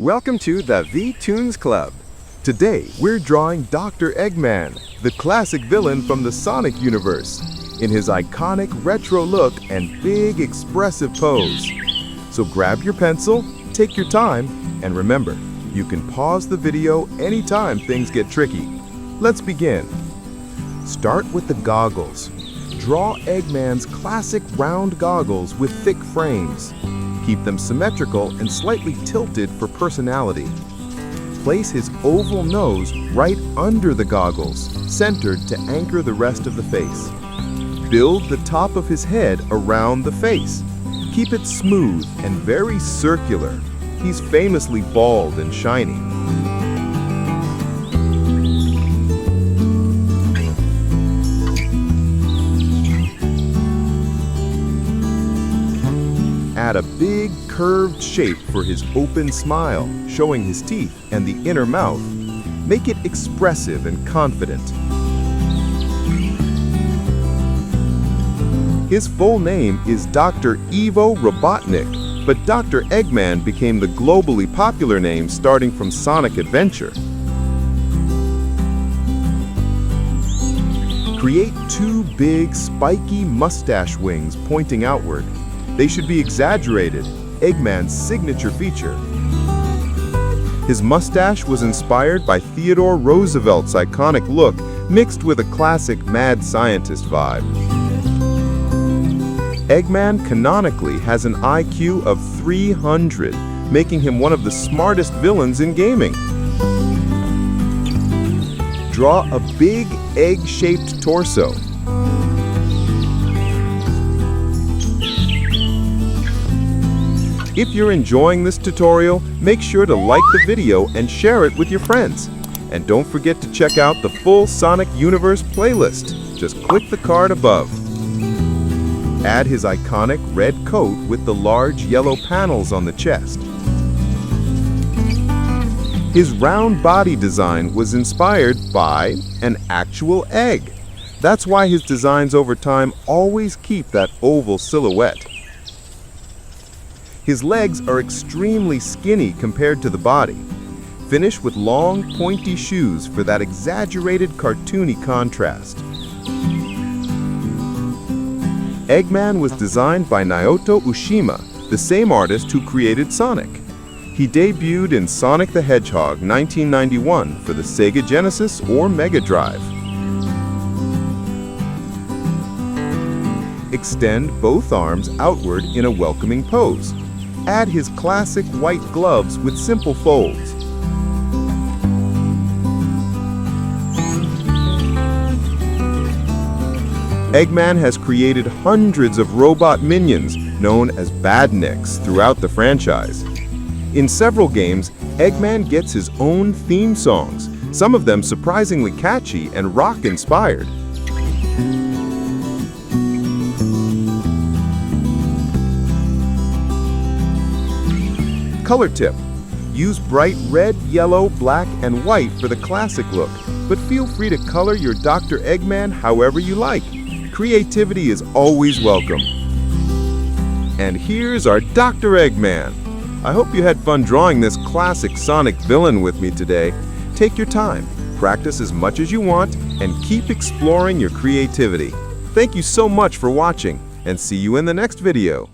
Welcome to the Toons Club. Today, we're drawing Dr. Eggman, the classic villain from the Sonic universe, in his iconic retro look and big expressive pose. So grab your pencil, take your time, and remember, you can pause the video anytime things get tricky. Let's begin. Start with the goggles. Draw Eggman's classic round goggles with thick frames. Keep them symmetrical and slightly tilted for personality. Place his oval nose right under the goggles, centered to anchor the rest of the face. Build the top of his head around the face. Keep it smooth and very circular. He's famously bald and shiny. Add a big curved shape for his open smile, showing his teeth and the inner mouth. Make it expressive and confident. His full name is Dr. Robotnik, but Dr. Eggman became the globally popular name starting from Sonic Adventure. Create two big, spiky mustache wings pointing outward. They should be exaggerated, Eggman's signature feature. His mustache was inspired by Theodore Roosevelt's iconic look, mixed with a classic mad scientist vibe. Eggman canonically has an IQ of 300, making him one of the smartest villains in gaming. Draw a big egg-shaped torso. If you're enjoying this tutorial, make sure to like the video and share it with your friends. And don't forget to check out the full Sonic Universe playlist. Just click the card above. Add his iconic red coat with the large yellow panels on the chest. His round body design was inspired by an actual egg. That's why his designs over time always keep that oval silhouette. His legs are extremely skinny compared to the body. Finish with long, pointy shoes for that exaggerated cartoony contrast. Eggman was designed by Naoto Ushima, the same artist who created Sonic. He debuted in Sonic the Hedgehog 1991 for the Sega Genesis or Mega Drive. Extend both arms outward in a welcoming pose. Add his classic white gloves with simple folds. Eggman has created hundreds of robot minions known as badniks throughout the franchise. In several games, Eggman gets his own theme songs, some of them surprisingly catchy and rock-inspired. Color tip. Use bright red, yellow, black, and white for the classic look, but feel free to color your Dr. Eggman however you like. Creativity is always welcome. And here's our Dr. Eggman. I hope you had fun drawing this classic Sonic villain with me today. Take your time, practice as much as you want, and keep exploring your creativity. Thank you so much for watching, and see you in the next video.